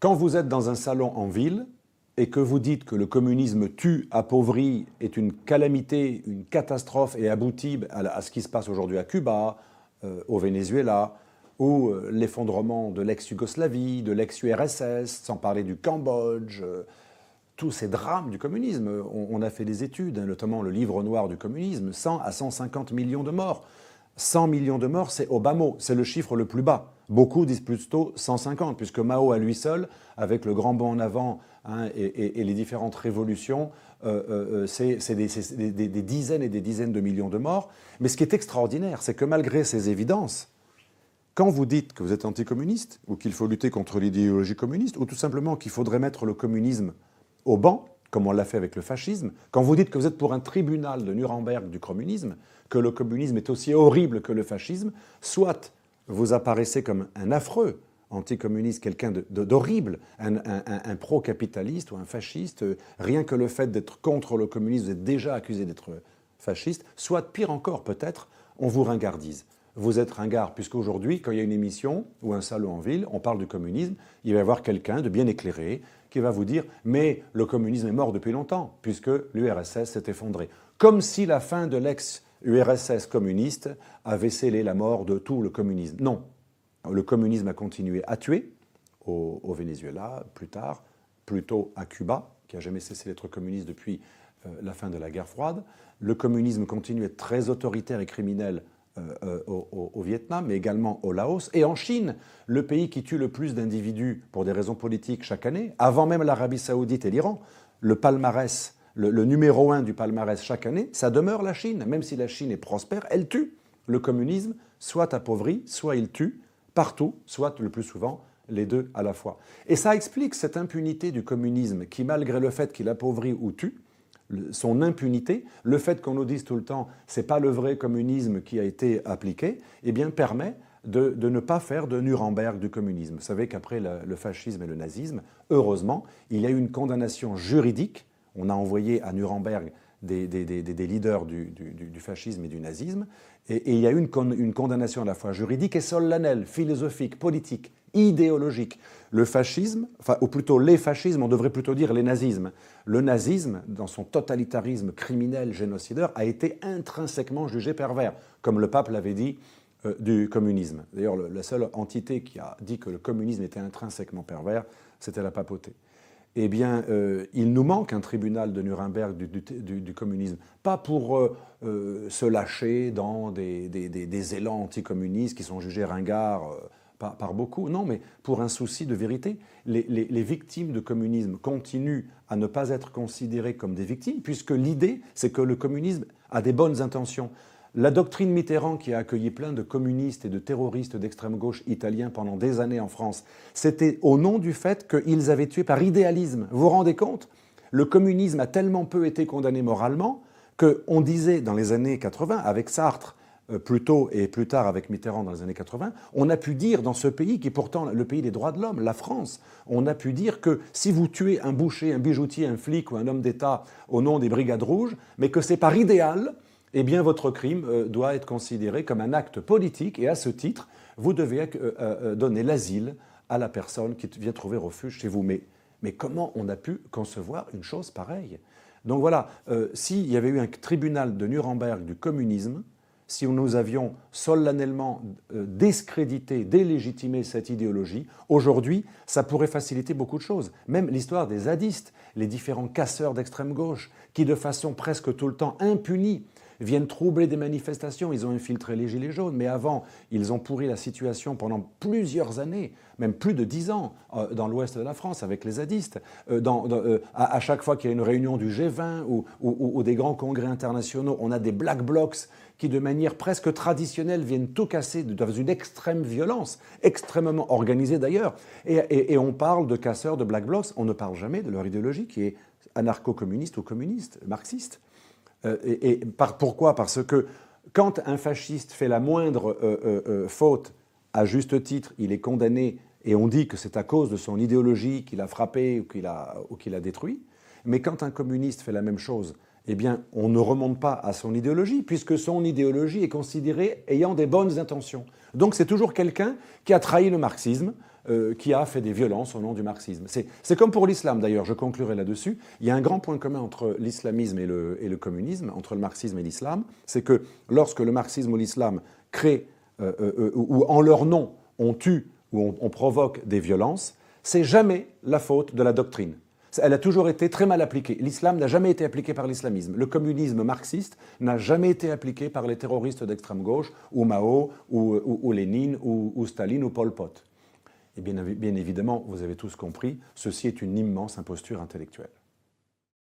Quand vous êtes dans un salon en ville et que vous dites que le communisme tue, appauvrit, est une calamité, une catastrophe et aboutit à ce qui se passe aujourd'hui à Cuba, au Venezuela, ou l'effondrement de l'ex-Yougoslavie, de l'ex-URSS, sans parler du Cambodge, tous ces drames du communisme. On a fait des études, notamment le livre noir du communisme, 100 à 150 millions de morts. 100 millions de morts, c'est au bas mot, c'est le chiffre le plus bas. Beaucoup disent plutôt 150, puisque Mao à lui seul, avec le grand bond en avant et les différentes révolutions, c'est des dizaines et des dizaines de millions de morts. Mais ce qui est extraordinaire, c'est que malgré ces évidences, quand vous dites que vous êtes anticommuniste, ou qu'il faut lutter contre l'idéologie communiste, ou tout simplement qu'il faudrait mettre le communisme au banc, comme on l'a fait avec le fascisme, quand vous dites que vous êtes pour un tribunal de Nuremberg du communisme, que le communisme est aussi horrible que le fascisme, soit vous apparaissez comme un affreux anticommuniste, quelqu'un d'horrible, un pro-capitaliste ou un fasciste, rien que le fait d'être contre le communisme, vous êtes déjà accusé d'être fasciste, soit pire encore peut-être, on vous ringardise. Vous êtes ringard, puisqu'aujourd'hui, quand il y a une émission ou un salon en ville, on parle du communisme, il va y avoir quelqu'un de bien éclairé qui va vous dire « mais le communisme est mort depuis longtemps, puisque l'URSS s'est effondrée ». Comme si la fin de l'ex-URSS communiste avait scellé la mort de tout le communisme. Non, le communisme a continué à tuer au Venezuela, plus tard, plutôt à Cuba, qui n'a jamais cessé d'être communiste depuis la fin de la guerre froide. Le communisme continue à être très autoritaire et criminel au Vietnam, mais également au Laos, et en Chine, le pays qui tue le plus d'individus pour des raisons politiques chaque année, avant même l'Arabie Saoudite et l'Iran, le palmarès, le numéro 1 du palmarès chaque année, ça demeure la Chine. Même si la Chine est prospère, elle tue. Le communisme, soit appauvrit, soit il tue, partout, soit le plus souvent, les deux à la fois. Et ça explique cette impunité du communisme qui, malgré le fait qu'il appauvrit ou tue, son impunité, le fait qu'on nous dise tout le temps « c'est pas le vrai communisme qui a été appliqué », eh bien permet de ne pas faire de Nuremberg du communisme. Vous savez qu'après le fascisme et le nazisme, heureusement, il y a eu une condamnation juridique. On a envoyé à Nuremberg des leaders du fascisme et du nazisme, et il y a eu une condamnation à la fois juridique et solennelle, philosophique, politique, idéologique. Le fascisme, ou plutôt les fascismes, on devrait plutôt dire les nazismes. Le nazisme, dans son totalitarisme criminel, génocideur, a été intrinsèquement jugé pervers, comme le pape l'avait dit du communisme. D'ailleurs, la seule entité qui a dit que le communisme était intrinsèquement pervers, c'était la papauté. Eh bien, il nous manque un tribunal de Nuremberg du communisme. Pas pour se lâcher dans des élans anticommunistes qui sont jugés ringards par beaucoup, non, mais pour un souci de vérité. Les victimes de communisme continuent à ne pas être considérées comme des victimes, puisque l'idée, c'est que le communisme a des bonnes intentions. La doctrine Mitterrand, qui a accueilli plein de communistes et de terroristes d'extrême gauche italiens pendant des années en France, c'était au nom du fait qu'ils avaient tué par idéalisme. Vous vous rendez compte? Le communisme a tellement peu été condamné moralement qu'on disait dans les années 80, avec Sartre, plus tôt et plus tard avec Mitterrand dans les années 80, on a pu dire dans ce pays, qui est pourtant le pays des droits de l'homme, la France, on a pu dire que si vous tuez un boucher, un bijoutier, un flic ou un homme d'État au nom des Brigades Rouges, mais que c'est par idéal, eh bien votre crime doit être considéré comme un acte politique, et à ce titre, vous devez donner l'asile à la personne qui vient trouver refuge chez vous. Mais comment on a pu concevoir une chose pareille? Donc voilà, s'il y avait eu un tribunal de Nuremberg du communisme, si nous avions solennellement discrédité, délégitimé cette idéologie, aujourd'hui, ça pourrait faciliter beaucoup de choses. Même l'histoire des zadistes, les différents casseurs d'extrême gauche, qui de façon presque tout le temps impunie viennent troubler des manifestations. Ils ont infiltré les Gilets jaunes, mais avant, ils ont pourri la situation pendant plusieurs années, même plus de 10 ans, dans l'ouest de la France, avec les zadistes. À chaque fois qu'il y a une réunion du G20 ou des grands congrès internationaux, on a des black blocs qui, de manière presque traditionnelle, viennent tout casser dans une extrême violence, extrêmement organisée d'ailleurs. Et on parle de casseurs, de black blocs, on ne parle jamais de leur idéologie qui est anarcho-communiste ou communiste, marxiste. Pourquoi? Parce que quand un fasciste fait la moindre faute, à juste titre, il est condamné et on dit que c'est à cause de son idéologie qu'il a frappé ou qu'il a détruit. Mais quand un communiste fait la même chose, eh bien, on ne remonte pas à son idéologie, puisque son idéologie est considérée ayant des bonnes intentions. Donc c'est toujours quelqu'un qui a trahi le marxisme, qui a fait des violences au nom du marxisme. C'est comme pour l'islam d'ailleurs, je conclurai là-dessus. Il y a un grand point commun entre l'islamisme et le communisme, entre le marxisme et l'islam, c'est que lorsque le marxisme ou l'islam créent, ou en leur nom, on tue ou on provoque des violences, c'est jamais la faute de la doctrine. Elle a toujours été très mal appliquée. L'islam n'a jamais été appliqué par l'islamisme. Le communisme marxiste n'a jamais été appliqué par les terroristes d'extrême gauche, ou Mao, ou Lénine, ou Staline, ou Pol Pot. Et bien évidemment, vous avez tous compris, ceci est une immense imposture intellectuelle.